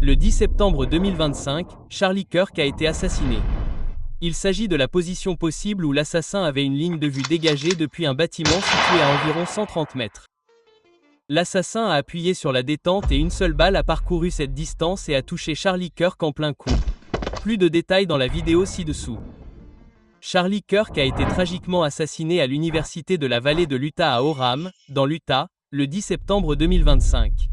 Le 10 septembre 2025, Charlie Kirk a été assassiné. Il s'agit de la position possible où l'assassin avait une ligne de vue dégagée depuis un bâtiment situé à environ 130 mètres. L'assassin a appuyé sur la détente et une seule balle a parcouru cette distance et a touché Charlie Kirk en plein cou. Plus de détails dans la vidéo ci-dessous. Charlie Kirk a été tragiquement assassiné à l'université de la vallée de l'Utah à Orem, dans l'Utah, le 10 septembre 2025.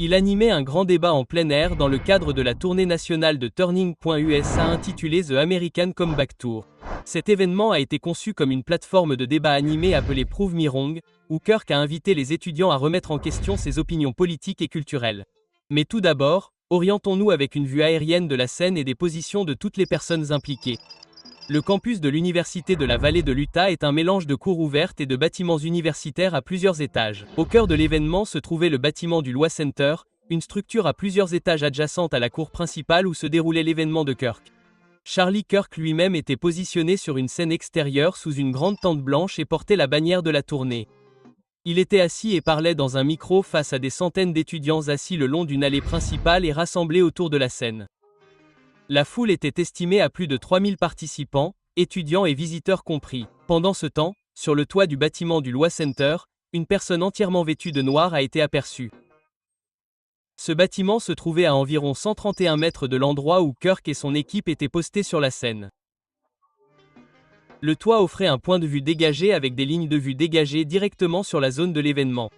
Il animait un grand débat en plein air dans le cadre de la tournée nationale de Turning.USA intitulée The American Comeback Tour. Cet événement a été conçu comme une plateforme de débat animé appelée Prove Me Wrong, où Kirk a invité les étudiants à remettre en question ses opinions politiques et culturelles. Mais tout d'abord, orientons-nous avec une vue aérienne de la scène et des positions de toutes les personnes impliquées. Le campus de l'université de la vallée de l'Utah est un mélange de cours ouvertes et de bâtiments universitaires à plusieurs étages. Au cœur de l'événement se trouvait le bâtiment du Lois Center, une structure à plusieurs étages adjacente à la cour principale où se déroulait l'événement de Kirk. Charlie Kirk lui-même était positionné sur une scène extérieure sous une grande tente blanche et portait la bannière de la tournée. Il était assis et parlait dans un micro face à des centaines d'étudiants assis le long d'une allée principale et rassemblés autour de la scène. La foule était estimée à plus de 3000 participants, étudiants et visiteurs compris. Pendant ce temps, sur le toit du bâtiment du Lois Center, une personne entièrement vêtue de noir a été aperçue. Ce bâtiment se trouvait à environ 131 mètres de l'endroit où Kirk et son équipe étaient postés sur la scène. Le toit offrait un point de vue dégagé avec des lignes de vue dégagées directement sur la zone de l'événement.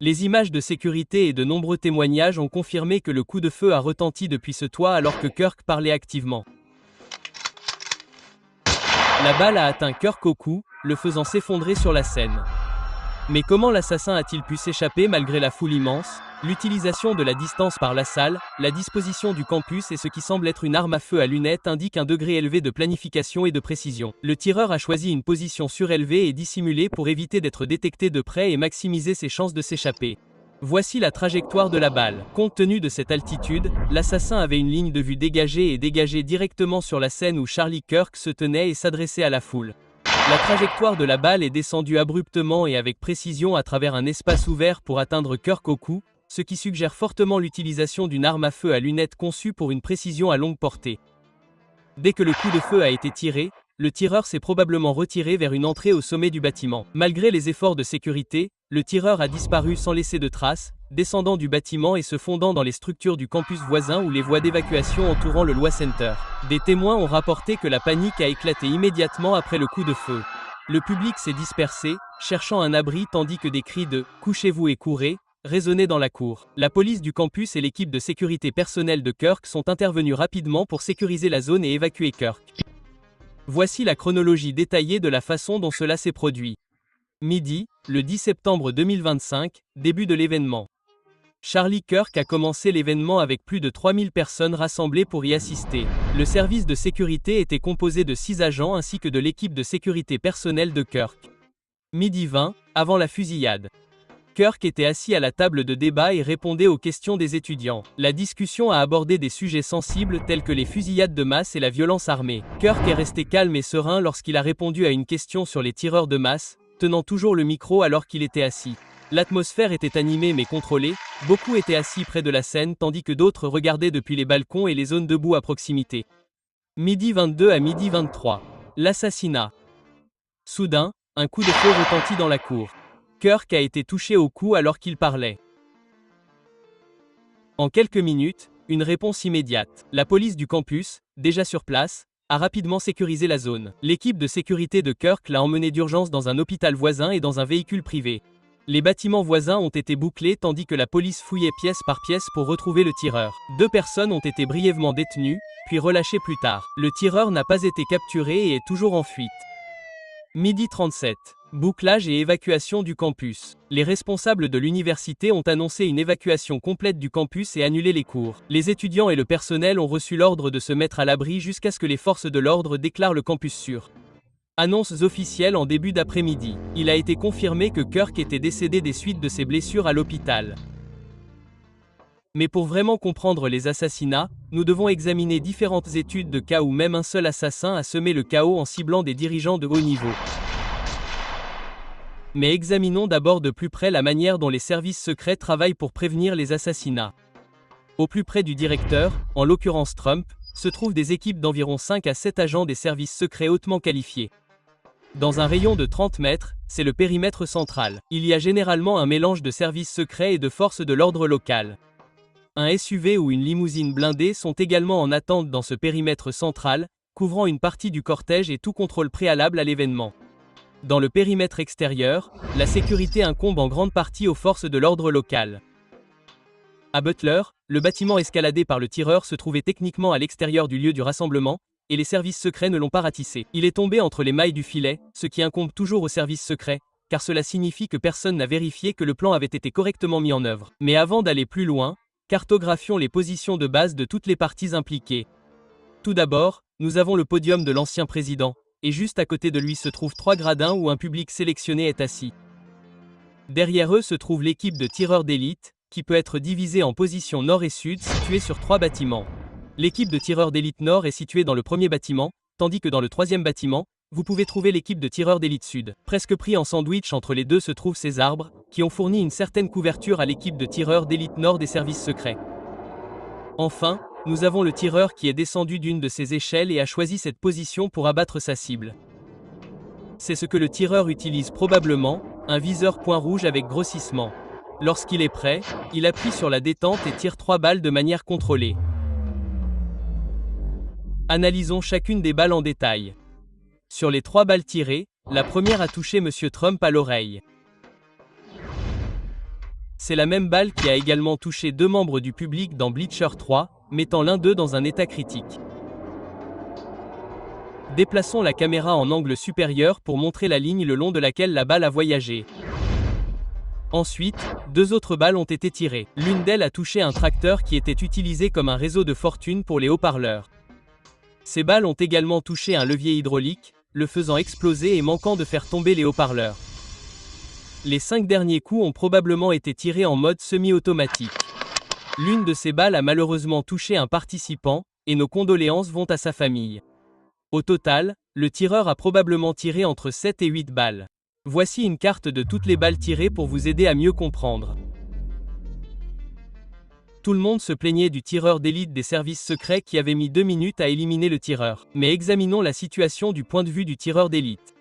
Les images de sécurité et de nombreux témoignages ont confirmé que le coup de feu a retenti depuis ce toit alors que Kirk parlait activement. La balle a atteint Kirk au cou, le faisant s'effondrer sur la scène. Mais comment l'assassin a-t-il pu s'échapper malgré la foule immense? L'utilisation de la distance par la salle, la disposition du campus et ce qui semble être une arme à feu à lunettes indiquent un degré élevé de planification et de précision. Le tireur a choisi une position surélevée et dissimulée pour éviter d'être détecté de près et maximiser ses chances de s'échapper. Voici la trajectoire de la balle. Compte tenu de cette altitude, l'assassin avait une ligne de vue dégagée et dégagée directement sur la scène où Charlie Kirk se tenait et s'adressait à la foule. La trajectoire de la balle est descendue abruptement et avec précision à travers un espace ouvert pour atteindre Kirk au cou, ce qui suggère fortement l'utilisation d'une arme à feu à lunettes conçue pour une précision à longue portée. Dès que le coup de feu a été tiré, le tireur s'est probablement retiré vers une entrée au sommet du bâtiment. Malgré les efforts de sécurité, le tireur a disparu sans laisser de traces, descendant du bâtiment et se fondant dans les structures du campus voisin ou les voies d'évacuation entourant le Lois Center. Des témoins ont rapporté que la panique a éclaté immédiatement après le coup de feu. Le public s'est dispersé, cherchant un abri tandis que des cris de « couchez-vous et courez » résonnaient dans la cour. La police du campus et l'équipe de sécurité personnelle de Kirk sont intervenus rapidement pour sécuriser la zone et évacuer Kirk. Voici la chronologie détaillée de la façon dont cela s'est produit. Midi, le 10 septembre 2025, début de l'événement. Charlie Kirk a commencé l'événement avec plus de 3000 personnes rassemblées pour y assister. Le service de sécurité était composé de 6 agents ainsi que de l'équipe de sécurité personnelle de Kirk. Midi 20, avant la fusillade. Kirk était assis à la table de débat et répondait aux questions des étudiants. La discussion a abordé des sujets sensibles tels que les fusillades de masse et la violence armée. Kirk est resté calme et serein lorsqu'il a répondu à une question sur les tireurs de masse, tenant toujours le micro alors qu'il était assis. L'atmosphère était animée mais contrôlée, beaucoup étaient assis près de la scène tandis que d'autres regardaient depuis les balcons et les zones debout à proximité. Midi 22 à midi 23. L'assassinat. Soudain, un coup de feu retentit dans la cour. Kirk a été touché au cou alors qu'il parlait. En quelques minutes, une réponse immédiate. La police du campus, déjà sur place, a rapidement sécurisé la zone. L'équipe de sécurité de Kirk l'a emmené d'urgence dans un hôpital voisin et dans un véhicule privé. Les bâtiments voisins ont été bouclés tandis que la police fouillait pièce par pièce pour retrouver le tireur. 2 personnes ont été brièvement détenues, puis relâchées plus tard. Le tireur n'a pas été capturé et est toujours en fuite. Midi 37. Bouclage et évacuation du campus. Les responsables de l'université ont annoncé une évacuation complète du campus et annulé les cours. Les étudiants et le personnel ont reçu l'ordre de se mettre à l'abri jusqu'à ce que les forces de l'ordre déclarent le campus sûr. Annonces officielles en début d'après-midi. Il a été confirmé que Kirk était décédé des suites de ses blessures à l'hôpital. Mais pour vraiment comprendre les assassinats, nous devons examiner différentes études de cas où même un seul assassin a semé le chaos en ciblant des dirigeants de haut niveau. Mais examinons d'abord de plus près la manière dont les services secrets travaillent pour prévenir les assassinats. Au plus près du directeur, en l'occurrence Trump, se trouvent des équipes d'environ 5 à 7 agents des services secrets hautement qualifiés. Dans un rayon de 30 mètres, c'est le périmètre central. Il y a généralement un mélange de services secrets et de forces de l'ordre local. Un SUV ou une limousine blindée sont également en attente dans ce périmètre central, couvrant une partie du cortège et tout contrôle préalable à l'événement. Dans le périmètre extérieur, la sécurité incombe en grande partie aux forces de l'ordre local. À Butler, le bâtiment escaladé par le tireur se trouvait techniquement à l'extérieur du lieu du rassemblement, et les services secrets ne l'ont pas ratissé. Il est tombé entre les mailles du filet, ce qui incombe toujours aux services secrets, car cela signifie que personne n'a vérifié que le plan avait été correctement mis en œuvre. Mais avant d'aller plus loin, cartographions les positions de base de toutes les parties impliquées. Tout d'abord, nous avons le podium de l'ancien président, et juste à côté de lui se trouvent 3 gradins où un public sélectionné est assis. Derrière eux se trouve l'équipe de tireurs d'élite, qui peut être divisée en positions nord et sud situées sur 3 bâtiments. L'équipe de tireurs d'élite nord est située dans le premier bâtiment, tandis que dans le troisième bâtiment, vous pouvez trouver l'équipe de tireurs d'élite sud. Presque pris en sandwich entre les deux se trouvent ces arbres, qui ont fourni une certaine couverture à l'équipe de tireurs d'élite nord des services secrets. Enfin, nous avons le tireur qui est descendu d'une de ces échelles et a choisi cette position pour abattre sa cible. C'est ce que le tireur utilise probablement, un viseur point rouge avec grossissement. Lorsqu'il est prêt, il appuie sur la détente et tire 3 balles de manière contrôlée. Analysons chacune des balles en détail. Sur les 3 balles tirées, la première a touché M. Trump à l'oreille. C'est la même balle qui a également touché 2 membres du public dans Bleacher 3, mettant l'un d'eux dans un état critique. Déplaçons la caméra en angle supérieur pour montrer la ligne le long de laquelle la balle a voyagé. Ensuite, 2 autres balles ont été tirées. L'une d'elles a touché un tracteur qui était utilisé comme un réseau de fortune pour les haut-parleurs. Ces balles ont également touché un levier hydraulique, le faisant exploser et manquant de faire tomber les haut-parleurs. Les 5 derniers coups ont probablement été tirés en mode semi-automatique. L'une de ces balles a malheureusement touché un participant, et nos condoléances vont à sa famille. Au total, le tireur a probablement tiré entre 7 et 8 balles. Voici une carte de toutes les balles tirées pour vous aider à mieux comprendre. Tout le monde se plaignait du tireur d'élite des services secrets qui avait mis 2 minutes à éliminer le tireur. Mais examinons la situation du point de vue du tireur d'élite.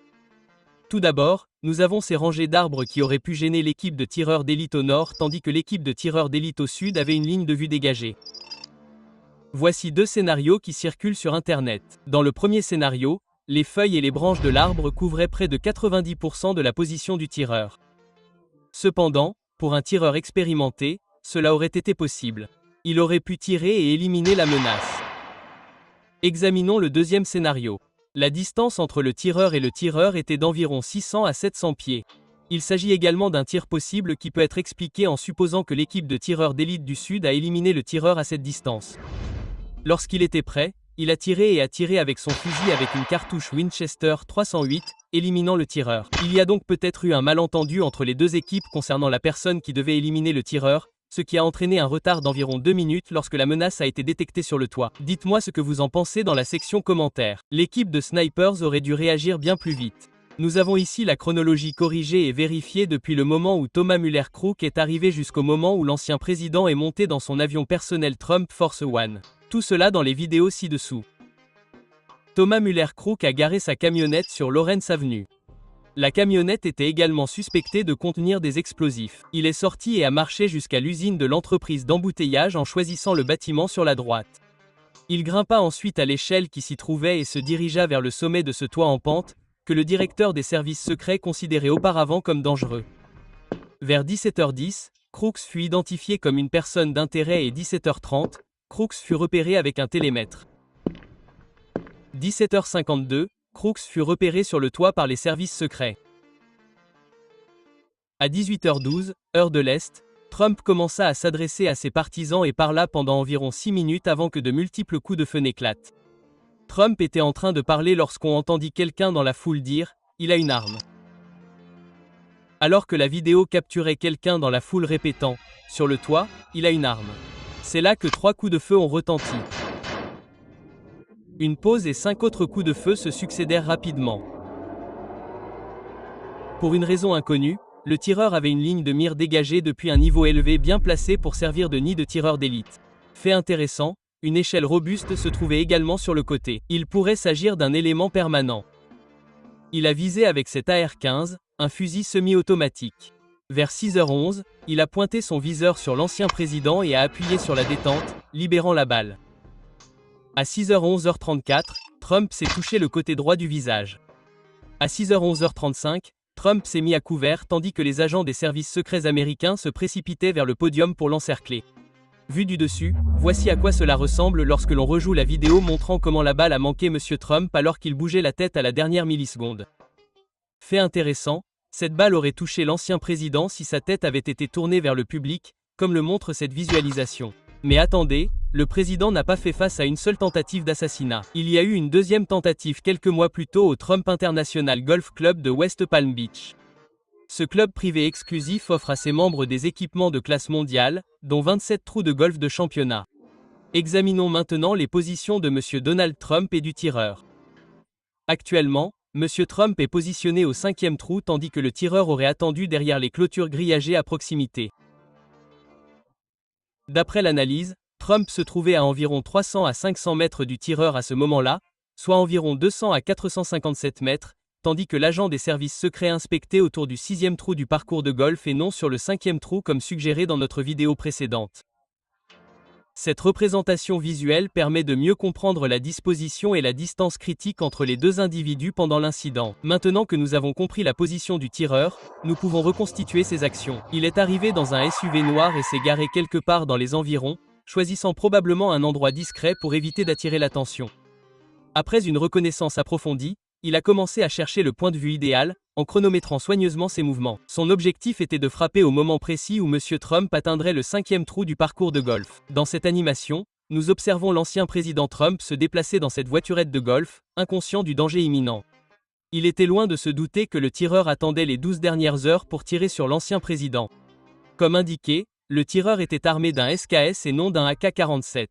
Tout d'abord, nous avons ces rangées d'arbres qui auraient pu gêner l'équipe de tireurs d'élite au nord tandis que l'équipe de tireurs d'élite au sud avait une ligne de vue dégagée. Voici 2 scénarios qui circulent sur Internet. Dans le premier scénario, les feuilles et les branches de l'arbre couvraient près de 90% de la position du tireur. Cependant, pour un tireur expérimenté, cela aurait été possible. Il aurait pu tirer et éliminer la menace. Examinons le deuxième scénario. La distance entre le tireur et le tireur était d'environ 600 à 700 pieds. Il s'agit également d'un tir possible qui peut être expliqué en supposant que l'équipe de tireurs d'élite du Sud a éliminé le tireur à cette distance. Lorsqu'il était prêt, il a tiré et a tiré avec son fusil avec une cartouche Winchester 308, éliminant le tireur. Il y a donc peut-être eu un malentendu entre les 2 équipes concernant la personne qui devait éliminer le tireur, ce qui a entraîné un retard d'environ 2 minutes lorsque la menace a été détectée sur le toit. Dites-moi ce que vous en pensez dans la section commentaires. L'équipe de snipers aurait dû réagir bien plus vite. Nous avons ici la chronologie corrigée et vérifiée depuis le moment où Thomas Muller-Crook est arrivé jusqu'au moment où l'ancien président est monté dans son avion personnel Trump Force One. Tout cela dans les vidéos ci-dessous. Thomas Muller-Crook a garé sa camionnette sur Lawrence Avenue. La camionnette était également suspectée de contenir des explosifs. Il est sorti et a marché jusqu'à l'usine de l'entreprise d'embouteillage en choisissant le bâtiment sur la droite. Il grimpa ensuite à l'échelle qui s'y trouvait et se dirigea vers le sommet de ce toit en pente, que le directeur des services secrets considérait auparavant comme dangereux. Vers 17h10, Crooks fut identifié comme une personne d'intérêt et 17h30, Crooks fut repéré avec un télémètre. 17h52, Crooks fut repéré sur le toit par les services secrets. À 18h12, heure de l'Est, Trump commença à s'adresser à ses partisans et parla pendant environ 6 minutes avant que de multiples coups de feu n'éclatent. Trump était en train de parler lorsqu'on entendit quelqu'un dans la foule dire « Il a une arme ». Alors que la vidéo capturait quelqu'un dans la foule répétant « Sur le toit, il a une arme ». C'est là que 3 coups de feu ont retenti. Une pause et 5 autres coups de feu se succédèrent rapidement. Pour une raison inconnue, le tireur avait une ligne de mire dégagée depuis un niveau élevé bien placé pour servir de nid de tireur d'élite. Fait intéressant, une échelle robuste se trouvait également sur le côté. Il pourrait s'agir d'un élément permanent. Il a visé avec cet AR-15, un fusil semi-automatique. Vers 6h11, il a pointé son viseur sur l'ancien président et a appuyé sur la détente, libérant la balle. À 6h11h34, Trump s'est touché le côté droit du visage. À 6h11h35, Trump s'est mis à couvert tandis que les agents des services secrets américains se précipitaient vers le podium pour l'encercler. Vu du dessus, voici à quoi cela ressemble lorsque l'on rejoue la vidéo montrant comment la balle a manqué M. Trump alors qu'il bougeait la tête à la dernière milliseconde. Fait intéressant, cette balle aurait touché l'ancien président si sa tête avait été tournée vers le public, comme le montre cette visualisation. Mais attendez, le président n'a pas fait face à une seule tentative d'assassinat. Il y a eu une deuxième tentative quelques mois plus tôt au Trump International Golf Club de West Palm Beach. Ce club privé exclusif offre à ses membres des équipements de classe mondiale, dont 27 trous de golf de championnat. Examinons maintenant les positions de M. Donald Trump et du tireur. Actuellement, M. Trump est positionné au 5e trou tandis que le tireur aurait attendu derrière les clôtures grillagées à proximité. D'après l'analyse, Trump se trouvait à environ 300 à 500 mètres du tireur à ce moment-là, soit environ 200 à 457 mètres, tandis que l'agent des services secrets inspectait autour du 6e trou du parcours de golf et non sur le 5e trou comme suggéré dans notre vidéo précédente. Cette représentation visuelle permet de mieux comprendre la disposition et la distance critique entre les deux individus pendant l'incident. Maintenant que nous avons compris la position du tireur, nous pouvons reconstituer ses actions. Il est arrivé dans un SUV noir et s'est garé quelque part dans les environs, choisissant probablement un endroit discret pour éviter d'attirer l'attention. Après une reconnaissance approfondie, il a commencé à chercher le point de vue idéal, en chronométrant soigneusement ses mouvements. Son objectif était de frapper au moment précis où M. Trump atteindrait le 5e trou du parcours de golf. Dans cette animation, nous observons l'ancien président Trump se déplacer dans cette voiturette de golf, inconscient du danger imminent. Il était loin de se douter que le tireur attendait les 12 dernières heures pour tirer sur l'ancien président. Comme indiqué, le tireur était armé d'un SKS et non d'un AK-47.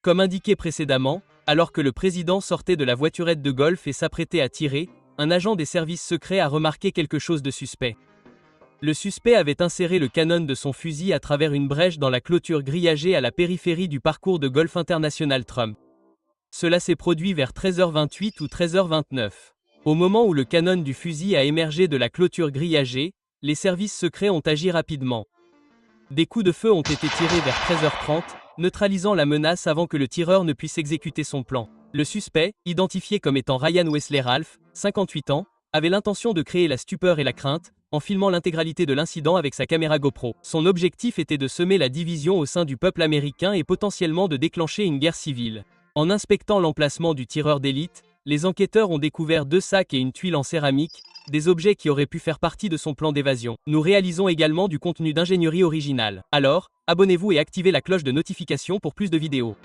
Comme indiqué précédemment, alors que le président sortait de la voiturette de golf et s'apprêtait à tirer, un agent des services secrets a remarqué quelque chose de suspect. Le suspect avait inséré le canon de son fusil à travers une brèche dans la clôture grillagée à la périphérie du parcours de golf international Trump. Cela s'est produit vers 13h28 ou 13h29. Au moment où le canon du fusil a émergé de la clôture grillagée, les services secrets ont agi rapidement. Des coups de feu ont été tirés vers 13h30, neutralisant la menace avant que le tireur ne puisse exécuter son plan. Le suspect, identifié comme étant Ryan Wesley Ralph, 58 ans, avait l'intention de créer la stupeur et la crainte, en filmant l'intégralité de l'incident avec sa caméra GoPro. Son objectif était de semer la division au sein du peuple américain et potentiellement de déclencher une guerre civile. En inspectant l'emplacement du tireur d'élite, les enquêteurs ont découvert 2 sacs et une tuile en céramique, des objets qui auraient pu faire partie de son plan d'évasion. Nous réalisons également du contenu d'ingénierie original. Alors, abonnez-vous et activez la cloche de notification pour plus de vidéos.